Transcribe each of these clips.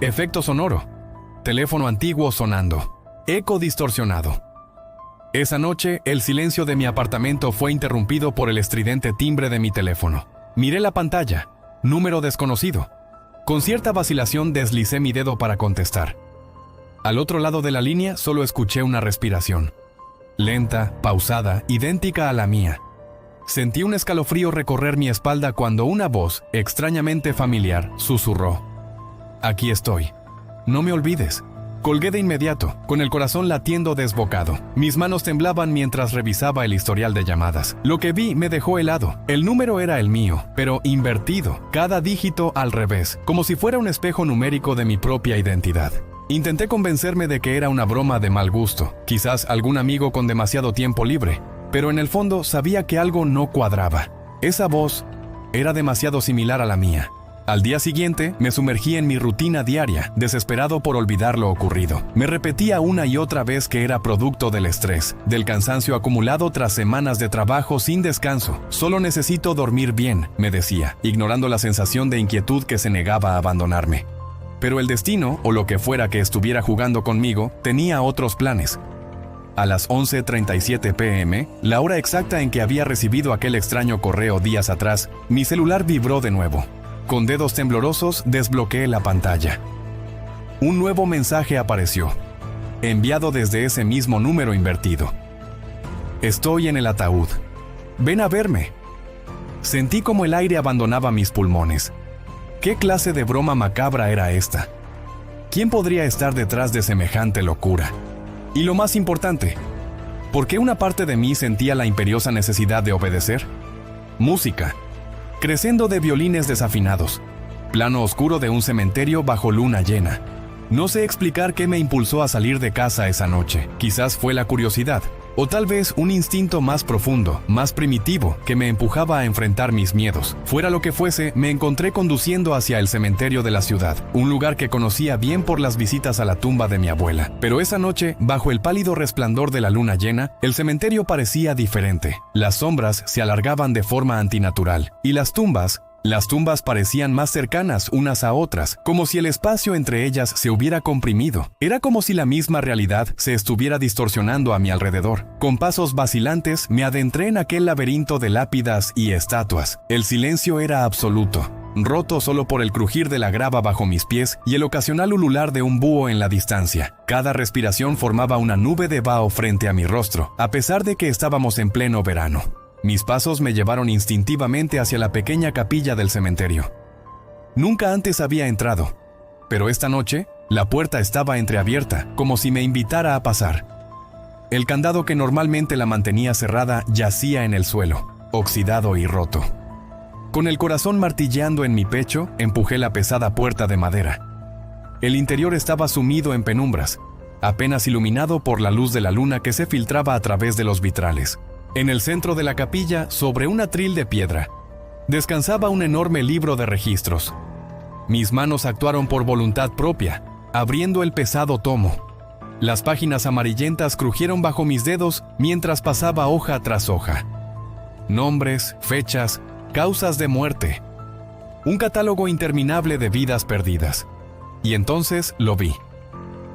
Efecto sonoro. Teléfono antiguo sonando. Eco distorsionado. Esa noche, el silencio de mi apartamento fue interrumpido por el estridente timbre de mi teléfono. Miré la pantalla. Número desconocido. Con cierta vacilación deslicé mi dedo para contestar. Al otro lado de la línea solo escuché una respiración. Lenta, pausada, idéntica a la mía. Sentí un escalofrío recorrer mi espalda cuando una voz, extrañamente familiar, susurró. Aquí estoy. No me olvides. Colgué de inmediato, con el corazón latiendo desbocado. Mis manos temblaban mientras revisaba el historial de llamadas. Lo que vi me dejó helado. El número era el mío, pero invertido, cada dígito al revés, como si fuera un espejo numérico de mi propia identidad. Intenté convencerme de que era una broma de mal gusto, quizás algún amigo con demasiado tiempo libre, pero en el fondo sabía que algo no cuadraba. Esa voz era demasiado similar a la mía. Al día siguiente, me sumergí en mi rutina diaria, desesperado por olvidar lo ocurrido. Me repetía una y otra vez que era producto del estrés, del cansancio acumulado tras semanas de trabajo sin descanso. Solo necesito dormir bien, me decía, ignorando la sensación de inquietud que se negaba a abandonarme. Pero el destino, o lo que fuera que estuviera jugando conmigo, tenía otros planes. A las 11:37 p.m., la hora exacta en que había recibido aquel extraño correo días atrás, mi celular vibró de nuevo. Con dedos temblorosos desbloqueé la pantalla. Un nuevo mensaje apareció, enviado desde ese mismo número invertido. Estoy en el ataúd. Ven a verme. Sentí como el aire abandonaba mis pulmones. ¿Qué clase de broma macabra era esta? ¿Quién podría estar detrás de semejante locura? Y lo más importante, ¿por qué una parte de mí sentía la imperiosa necesidad de obedecer? Música. Crescendo de violines desafinados. Plano oscuro de un cementerio bajo luna llena. No sé explicar qué me impulsó a salir de casa esa noche. Quizás fue la curiosidad, o tal vez un instinto más profundo, más primitivo, que me empujaba a enfrentar mis miedos. Fuera lo que fuese, me encontré conduciendo hacia el cementerio de la ciudad, un lugar que conocía bien por las visitas a la tumba de mi abuela. Pero esa noche, bajo el pálido resplandor de la luna llena, el cementerio parecía diferente. Las sombras se alargaban de forma antinatural, y las tumbas parecían más cercanas unas a otras, como si el espacio entre ellas se hubiera comprimido. Era como si la misma realidad se estuviera distorsionando a mi alrededor. Con pasos vacilantes me adentré en aquel laberinto de lápidas y estatuas. El silencio era absoluto, roto solo por el crujir de la grava bajo mis pies y el ocasional ulular de un búho en la distancia. Cada respiración formaba una nube de vaho frente a mi rostro, a pesar de que estábamos en pleno verano. Mis pasos me llevaron instintivamente hacia la pequeña capilla del cementerio. Nunca antes había entrado, pero esta noche la puerta estaba entreabierta, como si me invitara a pasar. El candado que normalmente la mantenía cerrada yacía en el suelo, oxidado y roto. Con el corazón martilleando en mi pecho, empujé la pesada puerta de madera. El interior estaba sumido en penumbras, apenas iluminado por la luz de la luna que se filtraba a través de los vitrales. En el centro de la capilla, sobre un atril de piedra, descansaba un enorme libro de registros. Mis manos actuaron por voluntad propia, abriendo el pesado tomo. Las páginas amarillentas crujieron bajo mis dedos mientras pasaba hoja tras hoja. Nombres, fechas, causas de muerte. Un catálogo interminable de vidas perdidas. Y entonces lo vi.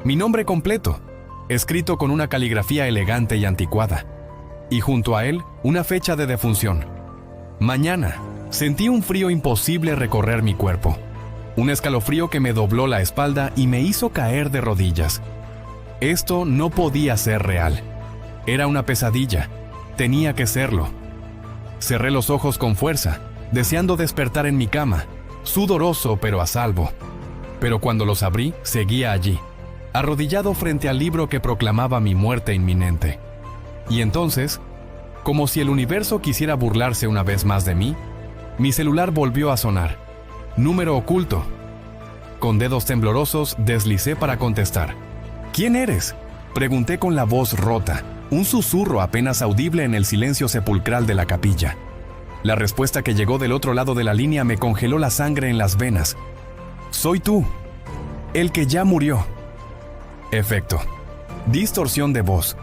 Mi nombre completo, escrito con una caligrafía elegante y anticuada. Y junto a él, una fecha de defunción. Mañana. Sentí un frío imposible recorrer mi cuerpo. Un escalofrío que me dobló la espalda y me hizo caer de rodillas. Esto no podía ser real. Era una pesadilla. Tenía que serlo. Cerré los ojos con fuerza, deseando despertar en mi cama, sudoroso pero a salvo. Pero cuando los abrí, seguía allí, arrodillado frente al libro que proclamaba mi muerte inminente. Y entonces, como si el universo quisiera burlarse una vez más de mí, mi celular volvió a sonar. Número oculto. Con dedos temblorosos deslicé para contestar. ¿Quién eres?, pregunté con la voz rota, un susurro apenas audible en el silencio sepulcral de la capilla. La respuesta que llegó del otro lado de la línea me congeló la sangre en las venas. Soy tú, el que ya murió. Efecto. Distorsión de voz.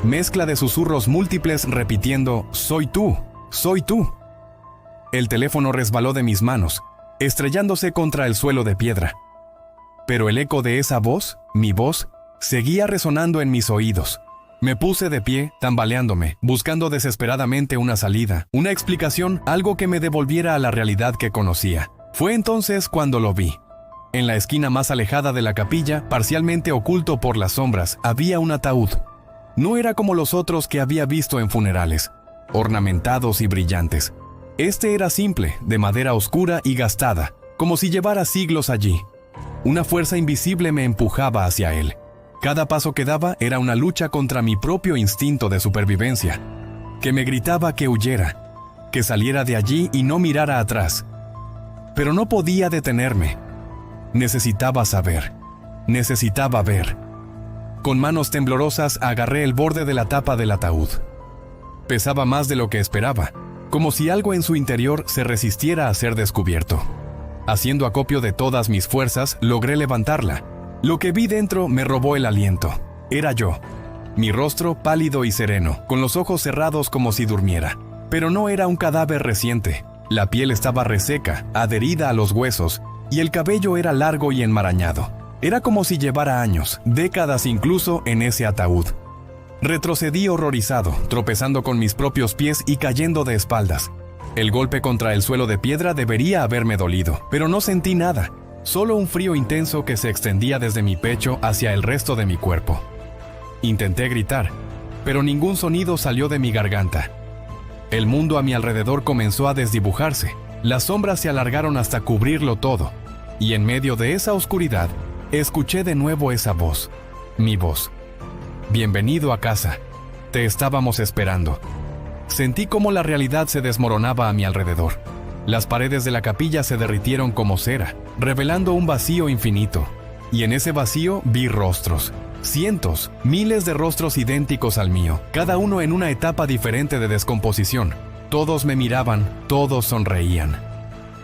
Mezcla de susurros múltiples repitiendo, soy tú, soy tú. El teléfono resbaló de mis manos, estrellándose contra el suelo de piedra. pero el eco de esa voz, mi voz, seguía resonando en mis oídos. Me puse de pie, tambaleándome, buscando desesperadamente una salida, una explicación, algo que me devolviera a la realidad que conocía. Fue entonces cuando lo vi. En la esquina más alejada de la capilla, parcialmente oculto por las sombras, había un ataúd. No era como los otros que había visto en funerales, ornamentados y brillantes. Este era simple, de madera oscura y gastada, como si llevara siglos allí. Una fuerza invisible me empujaba hacia él. Cada paso que daba era una lucha contra mi propio instinto de supervivencia, que me gritaba que huyera, que saliera de allí y no mirara atrás. Pero no podía detenerme. Necesitaba saber. Necesitaba ver. Con manos temblorosas agarré el borde de la tapa del ataúd. Pesaba más de lo que esperaba, como si algo en su interior se resistiera a ser descubierto. Haciendo acopio de todas mis fuerzas, logré levantarla. Lo que vi dentro me robó el aliento. Era yo. Mi rostro pálido y sereno, con los ojos cerrados como si durmiera. Pero no era un cadáver reciente. La piel estaba reseca, adherida a los huesos, y el cabello era largo y enmarañado. Era como si llevara años, décadas incluso, en ese ataúd. Retrocedí horrorizado, tropezando con mis propios pies y cayendo de espaldas. El golpe contra el suelo de piedra debería haberme dolido, pero no sentí nada, solo un frío intenso que se extendía desde mi pecho hacia el resto de mi cuerpo. Intenté gritar, pero ningún sonido salió de mi garganta. El mundo a mi alrededor comenzó a desdibujarse, las sombras se alargaron hasta cubrirlo todo, y en medio de esa oscuridad, escuché de nuevo esa voz, mi voz. Bienvenido a casa. Te estábamos esperando. Sentí cómo la realidad se desmoronaba a mi alrededor. Las paredes de la capilla se derritieron como cera, revelando un vacío infinito. Y en ese vacío vi rostros. Cientos, miles de rostros idénticos al mío, cada uno en una etapa diferente de descomposición. Todos me miraban, todos sonreían.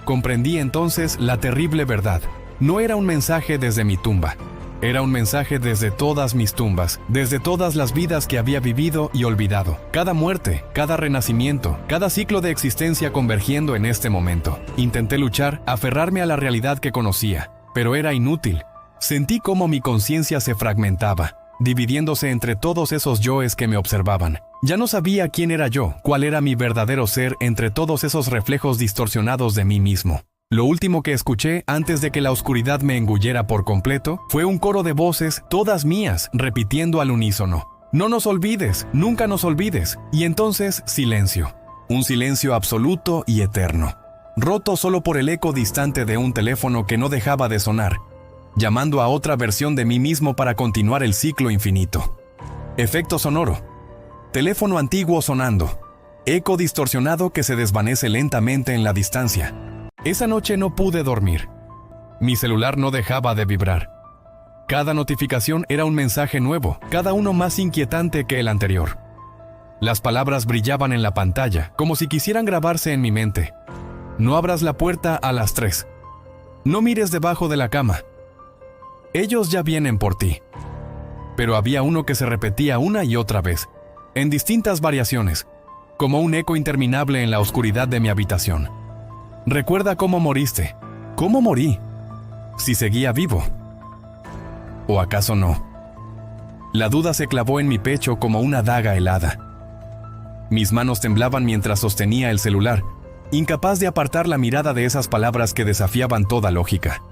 Comprendí entonces la terrible verdad. No era un mensaje desde mi tumba. Era un mensaje desde todas mis tumbas, desde todas las vidas que había vivido y olvidado. Cada muerte, cada renacimiento, cada ciclo de existencia convergiendo en este momento. Intenté luchar, aferrarme a la realidad que conocía, pero era inútil. Sentí cómo mi conciencia se fragmentaba, dividiéndose entre todos esos yoes que me observaban. Ya no sabía quién era yo, cuál era mi verdadero ser entre todos esos reflejos distorsionados de mí mismo. Lo último que escuché antes de que la oscuridad me engullera por completo fue un coro de voces, todas mías, repitiendo al unísono. No nos olvides, nunca nos olvides. Y entonces silencio. Un silencio absoluto y eterno, roto solo por el eco distante de un teléfono que no dejaba de sonar, llamando a otra versión de mí mismo para continuar el ciclo infinito. Efecto sonoro. Teléfono antiguo sonando. Eco distorsionado que se desvanece lentamente en la distancia. Esa noche no pude dormir. Mi celular no dejaba de vibrar. Cada notificación era un mensaje nuevo, cada uno más inquietante que el anterior. Las palabras brillaban en la pantalla, como si quisieran grabarse en mi mente. No abras la puerta a las 3. No mires debajo de la cama. Ellos ya vienen por ti. Pero había uno que se repetía una y otra vez, en distintas variaciones, como un eco interminable en la oscuridad de mi habitación. Recuerda cómo moriste. ¿Cómo morí? Si seguía vivo. ¿O acaso no? La duda se clavó en mi pecho como una daga helada. Mis manos temblaban mientras sostenía el celular, incapaz de apartar la mirada de esas palabras que desafiaban toda lógica.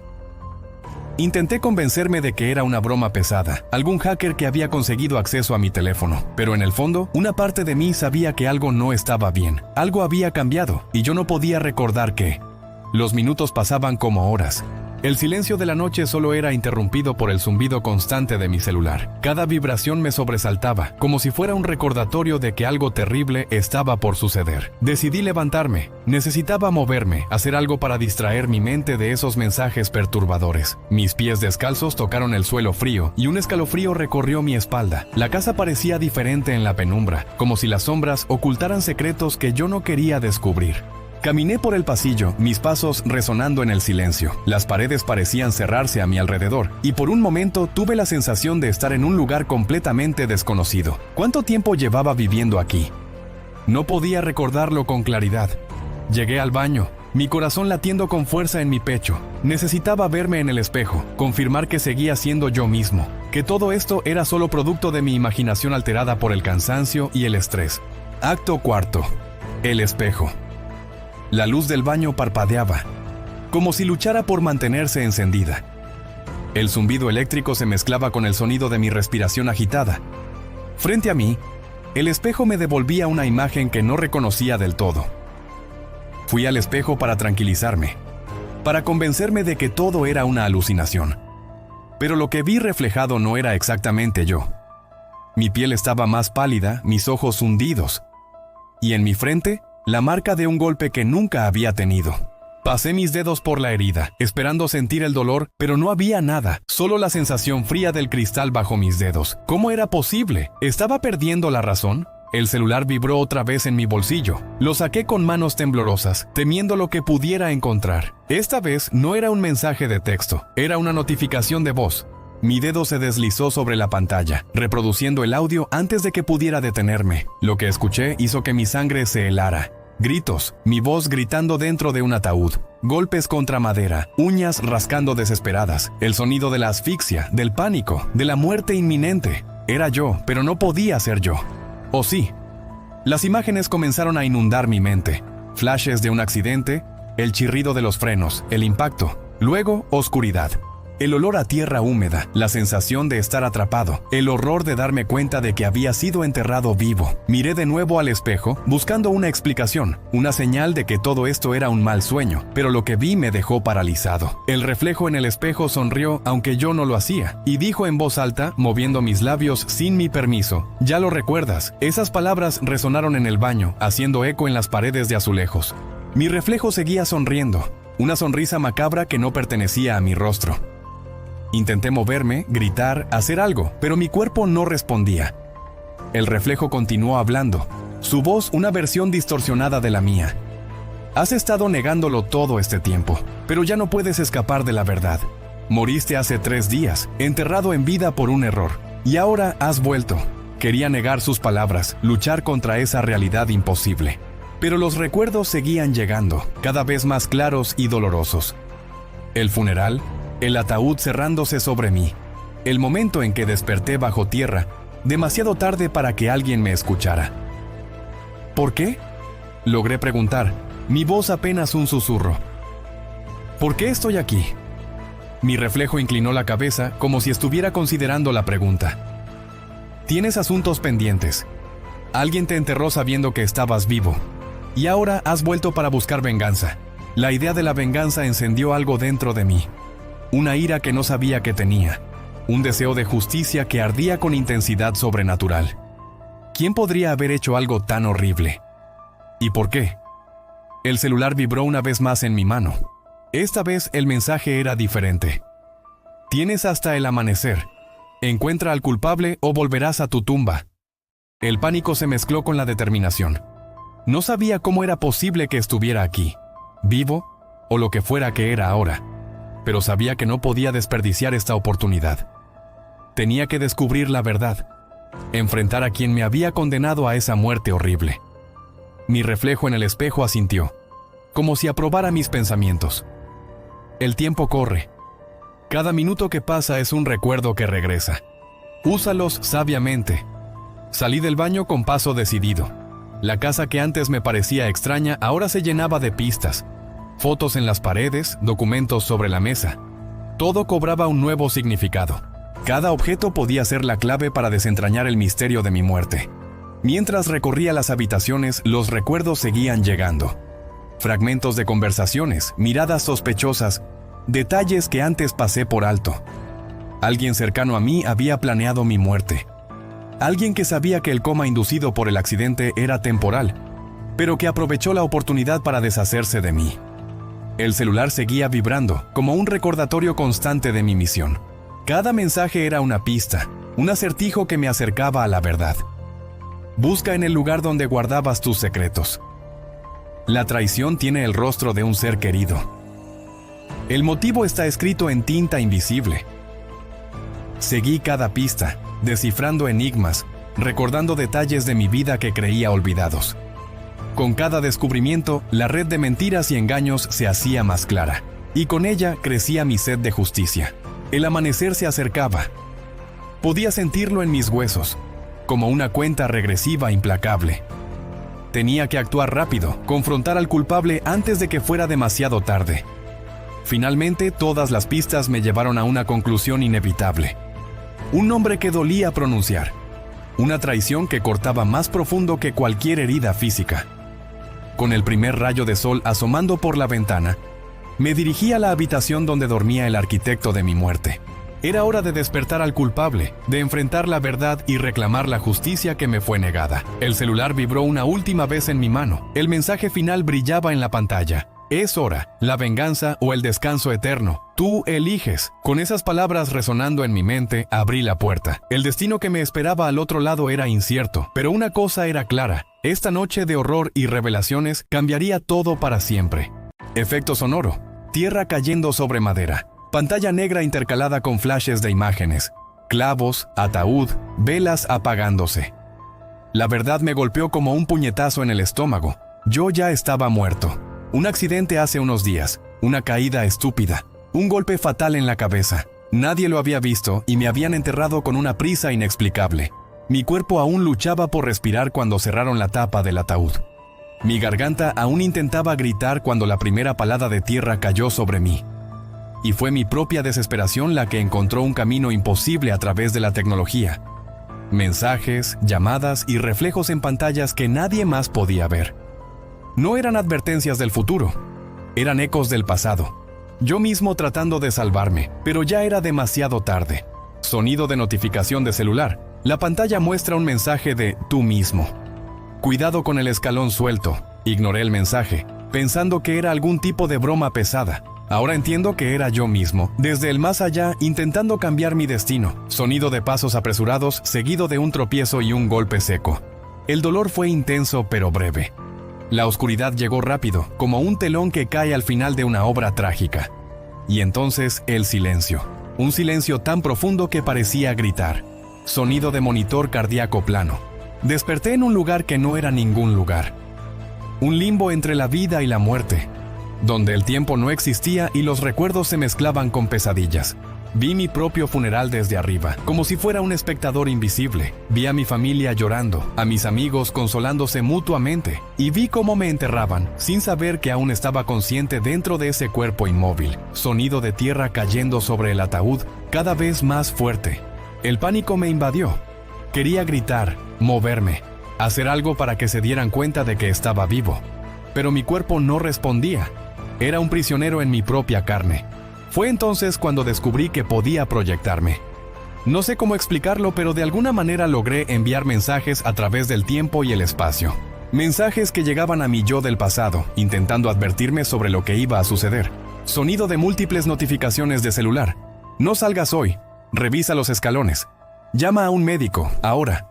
Intenté convencerme de que era una broma pesada, algún hacker que había conseguido acceso a mi teléfono, pero en el fondo, una parte de mí sabía que algo no estaba bien, algo había cambiado, y yo no podía recordar qué. Los minutos pasaban como horas. El silencio de la noche solo era interrumpido por el zumbido constante de mi celular. Cada vibración me sobresaltaba, como si fuera un recordatorio de que algo terrible estaba por suceder. Decidí levantarme. Necesitaba moverme, hacer algo para distraer mi mente de esos mensajes perturbadores. Mis pies descalzos tocaron el suelo frío, y un escalofrío recorrió mi espalda. La casa parecía diferente en la penumbra, como si las sombras ocultaran secretos que yo no quería descubrir. Caminé por el pasillo, mis pasos resonando en el silencio. Las paredes parecían cerrarse a mi alrededor, y por un momento tuve la sensación de estar en un lugar completamente desconocido. ¿Cuánto tiempo llevaba viviendo aquí? No podía recordarlo con claridad. Llegué al baño, mi corazón latiendo con fuerza en mi pecho. Necesitaba verme en el espejo, confirmar que seguía siendo yo mismo, que todo esto era solo producto de mi imaginación alterada por el cansancio y el estrés. Acto cuarto. El espejo. La luz del baño parpadeaba, como si luchara por mantenerse encendida. El zumbido eléctrico se mezclaba con el sonido de mi respiración agitada. Frente a mí, el espejo me devolvía una imagen que no reconocía del todo. Fui al espejo para tranquilizarme, para convencerme de que todo era una alucinación. Pero lo que vi reflejado no era exactamente yo. Mi piel estaba más pálida, mis ojos hundidos, y en mi frente, la marca de un golpe que nunca había tenido. Pasé mis dedos por la herida, esperando sentir el dolor, pero no había nada, solo la sensación fría del cristal bajo mis dedos. ¿Cómo era posible? ¿Estaba perdiendo la razón? El celular vibró otra vez en mi bolsillo. Lo saqué con manos temblorosas, temiendo lo que pudiera encontrar. Esta vez no era un mensaje de texto, era una notificación de voz. Mi dedo se deslizó sobre la pantalla, reproduciendo el audio antes de que pudiera detenerme. Lo que escuché hizo que mi sangre se helara. Gritos, mi voz gritando dentro de un ataúd, golpes contra madera, uñas rascando desesperadas, el sonido de la asfixia, del pánico, de la muerte inminente. Era yo, pero no podía ser yo. ¿O sí? Las imágenes comenzaron a inundar mi mente. Flashes de un accidente, el chirrido de los frenos, el impacto, luego oscuridad. El olor a tierra húmeda, la sensación de estar atrapado, el horror de darme cuenta de que había sido enterrado vivo. Miré de nuevo al espejo, buscando una explicación, una señal de que todo esto era un mal sueño, pero lo que vi me dejó paralizado. El reflejo en el espejo sonrió, aunque yo no lo hacía, y dijo en voz alta, moviendo mis labios sin mi permiso: «Ya lo recuerdas». Esas palabras resonaron en el baño, haciendo eco en las paredes de azulejos. Mi reflejo seguía sonriendo, una sonrisa macabra que no pertenecía a mi rostro. Intenté moverme, gritar, hacer algo, pero mi cuerpo no respondía. El reflejo continuó hablando, su voz una versión distorsionada de la mía. «Has estado negándolo todo este tiempo, pero ya no puedes escapar de la verdad. Moriste hace 3 días, enterrado en vida por un error, y ahora has vuelto». Quería negar sus palabras, luchar contra esa realidad imposible. Pero los recuerdos seguían llegando, cada vez más claros y dolorosos. El funeral, el ataúd cerrándose sobre mí, el momento en que desperté bajo tierra, demasiado tarde para que alguien me escuchara. ¿Por qué?, logré preguntar, mi voz apenas un susurro. ¿Por qué estoy aquí? Mi reflejo inclinó la cabeza como si estuviera considerando la pregunta. Tienes asuntos pendientes. Alguien te enterró sabiendo que estabas vivo, y ahora has vuelto para buscar venganza. La idea de la venganza encendió algo dentro de mí. Una ira que no sabía que tenía, un deseo de justicia que ardía con intensidad sobrenatural. ¿Quién podría haber hecho algo tan horrible? ¿Y por qué? El celular vibró una vez más en mi mano. Esta vez el mensaje era diferente. Tienes hasta el amanecer. Encuentra al culpable o volverás a tu tumba. El pánico se mezcló con la determinación. No sabía cómo era posible que estuviera aquí, vivo o lo que fuera que era ahora. Pero sabía que no podía desperdiciar esta oportunidad. Tenía que descubrir la verdad, enfrentar a quien me había condenado a esa muerte horrible. Mi reflejo en el espejo asintió, como si aprobara mis pensamientos. El tiempo corre. Cada minuto que pasa es un recuerdo que regresa. Úsalos sabiamente. Salí del baño con paso decidido. La casa que antes me parecía extraña ahora se llenaba de pistas. Fotos en las paredes, documentos sobre la mesa. Todo cobraba un nuevo significado. Cada objeto podía ser la clave para desentrañar el misterio de mi muerte. Mientras recorría las habitaciones, los recuerdos seguían llegando. Fragmentos de conversaciones, miradas sospechosas, detalles que antes pasé por alto. Alguien cercano a mí había planeado mi muerte. Alguien que sabía que el coma inducido por el accidente era temporal, pero que aprovechó la oportunidad para deshacerse de mí. El celular seguía vibrando, como un recordatorio constante de mi misión. Cada mensaje era una pista, un acertijo que me acercaba a la verdad. Busca en el lugar donde guardabas tus secretos. La traición tiene el rostro de un ser querido. El motivo está escrito en tinta invisible. Seguí cada pista, descifrando enigmas, recordando detalles de mi vida que creía olvidados. Con cada descubrimiento, la red de mentiras y engaños se hacía más clara, y con ella crecía mi sed de justicia. El amanecer se acercaba. Podía sentirlo en mis huesos, como una cuenta regresiva implacable. Tenía que actuar rápido, confrontar al culpable antes de que fuera demasiado tarde. Finalmente, todas las pistas me llevaron a una conclusión inevitable. Un nombre que dolía pronunciar. Una traición que cortaba más profundo que cualquier herida física. Con el primer rayo de sol asomando por la ventana, me dirigí a la habitación donde dormía el arquitecto de mi muerte. Era hora de despertar al culpable, de enfrentar la verdad y reclamar la justicia que me fue negada. El celular vibró una última vez en mi mano. El mensaje final brillaba en la pantalla. Es hora, la venganza o el descanso eterno. Tú eliges. Con esas palabras resonando en mi mente, abrí la puerta. El destino que me esperaba al otro lado era incierto, pero una cosa era clara. Esta noche de horror y revelaciones cambiaría todo para siempre. Efecto sonoro. Tierra cayendo sobre madera. Pantalla negra intercalada con flashes de imágenes. Clavos, ataúd, velas apagándose. La verdad me golpeó como un puñetazo en el estómago. Yo ya estaba muerto. Un accidente hace unos días, una caída estúpida, un golpe fatal en la cabeza. Nadie lo había visto y me habían enterrado con una prisa inexplicable. Mi cuerpo aún luchaba por respirar cuando cerraron la tapa del ataúd. Mi garganta aún intentaba gritar cuando la primera palada de tierra cayó sobre mí. Y fue mi propia desesperación la que encontró un camino imposible a través de la tecnología. Mensajes, llamadas y reflejos en pantallas que nadie más podía ver. No eran advertencias del futuro, eran ecos del pasado. Yo mismo tratando de salvarme, pero ya era demasiado tarde. Sonido de notificación de celular. La pantalla muestra un mensaje de tú mismo. Cuidado con el escalón suelto. Ignoré el mensaje, pensando que era algún tipo de broma pesada. Ahora entiendo que era yo mismo, desde el más allá, intentando cambiar mi destino. Sonido de pasos apresurados, seguido de un tropiezo y un golpe seco. El dolor fue intenso pero breve. La oscuridad llegó rápido, como un telón que cae al final de una obra trágica. Y entonces el silencio. Un silencio tan profundo que parecía gritar. Sonido de monitor cardíaco plano. Desperté en un lugar que no era ningún lugar. Un limbo entre la vida y la muerte, donde el tiempo no existía y los recuerdos se mezclaban con pesadillas. Vi mi propio funeral desde arriba, como si fuera un espectador invisible. Vi a mi familia llorando, a mis amigos consolándose mutuamente, y vi cómo me enterraban, sin saber que aún estaba consciente dentro de ese cuerpo inmóvil. Sonido de tierra cayendo sobre el ataúd, cada vez más fuerte. El pánico me invadió. Quería gritar, moverme, hacer algo para que se dieran cuenta de que estaba vivo. Pero mi cuerpo no respondía. Era un prisionero en mi propia carne. Fue entonces cuando descubrí que podía proyectarme. No sé cómo explicarlo, pero de alguna manera logré enviar mensajes a través del tiempo y el espacio. Mensajes que llegaban a mi yo del pasado, intentando advertirme sobre lo que iba a suceder. Sonido de múltiples notificaciones de celular. No salgas hoy. Revisa los escalones. Llama a un médico, ahora.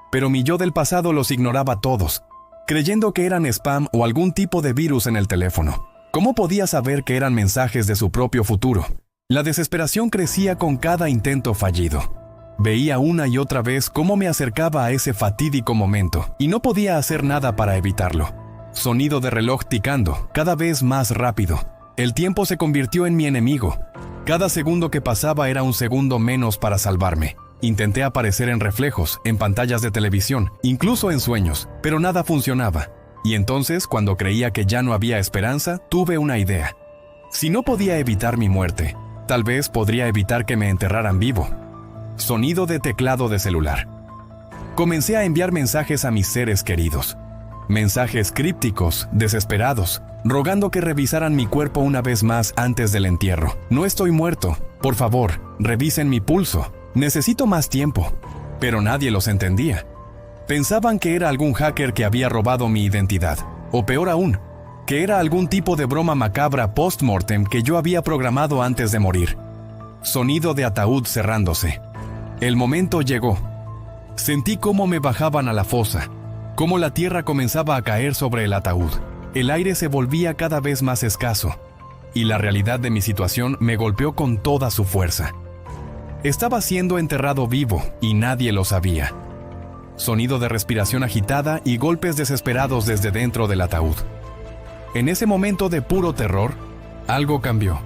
Pero mi yo del pasado los ignoraba todos, creyendo que eran spam o algún tipo de virus en el teléfono. ¿Cómo podía saber que eran mensajes de su propio futuro? La desesperación crecía con cada intento fallido. Veía una y otra vez cómo me acercaba a ese fatídico momento, y no podía hacer nada para evitarlo. Sonido de reloj ticando, cada vez más rápido. El tiempo se convirtió en mi enemigo. Cada segundo que pasaba era un segundo menos para salvarme. Intenté aparecer en reflejos, en pantallas de televisión, incluso en sueños, pero nada funcionaba. Y entonces, cuando creía que ya no había esperanza, tuve una idea. Si no podía evitar mi muerte, tal vez podría evitar que me enterraran vivo. Sonido de teclado de celular. Comencé a enviar mensajes a mis seres queridos. Mensajes crípticos, desesperados, rogando que revisaran mi cuerpo una vez más antes del entierro. No estoy muerto. Por favor, revisen mi pulso. Necesito más tiempo. Pero nadie los entendía. Pensaban que era algún hacker que había robado mi identidad. O peor aún, que era algún tipo de broma macabra post-mortem que yo había programado antes de morir. Sonido de ataúd cerrándose. El momento llegó. Sentí cómo me bajaban a la fosa, cómo la tierra comenzaba a caer sobre el ataúd. El aire se volvía cada vez más escaso, y la realidad de mi situación me golpeó con toda su fuerza. Estaba siendo enterrado vivo, y nadie lo sabía. sonido de respiración agitada y golpes desesperados desde dentro del ataúd. En ese momento de puro terror, algo cambió.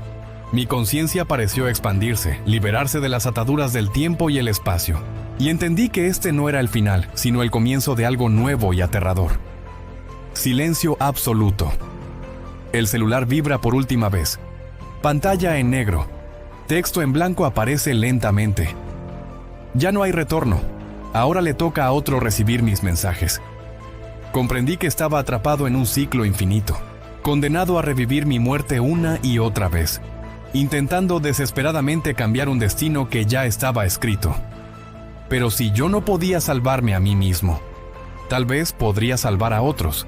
Mi conciencia pareció expandirse, liberarse de las ataduras del tiempo y el espacio, y entendí que este no era el final, sino el comienzo de algo nuevo y aterrador. Silencio absoluto. El celular vibra por última vez. Pantalla en negro. Texto en blanco aparece lentamente. Ya no hay retorno. Ahora le toca a otro recibir mis mensajes. Comprendí que estaba atrapado en un ciclo infinito, condenado a revivir mi muerte una y otra vez, intentando desesperadamente cambiar un destino que ya estaba escrito. Pero si yo no podía salvarme a mí mismo, tal vez podría salvar a otros.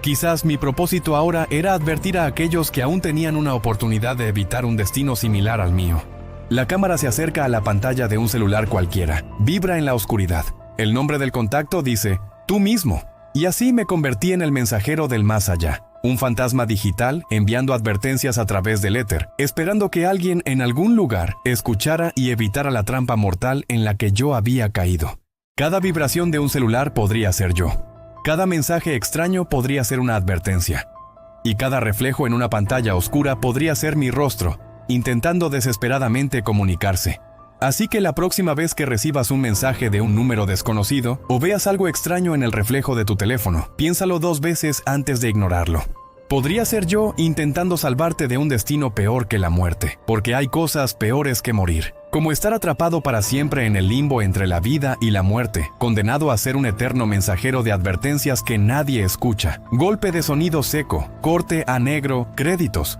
Quizás mi propósito ahora era advertir a aquellos que aún tenían una oportunidad de evitar un destino similar al mío. La cámara se acerca a la pantalla de un celular cualquiera, vibra en la oscuridad. El nombre del contacto dice, tú mismo. Y así me convertí en el mensajero del más allá, un fantasma digital enviando advertencias a través del éter, esperando que alguien en algún lugar escuchara y evitara la trampa mortal en la que yo había caído. Cada vibración de un celular podría ser yo. Cada mensaje extraño podría ser una advertencia. Y cada reflejo en una pantalla oscura podría ser mi rostro, intentando desesperadamente comunicarse. Así que la próxima vez que recibas un mensaje de un número desconocido o veas algo extraño en el reflejo de tu teléfono, piénsalo 2 veces antes de ignorarlo. Podría ser yo intentando salvarte de un destino peor que la muerte, porque hay cosas peores que morir, como estar atrapado para siempre en el limbo entre la vida y la muerte, condenado a ser un eterno mensajero de advertencias que nadie escucha. Golpe de sonido seco, corte a negro, créditos.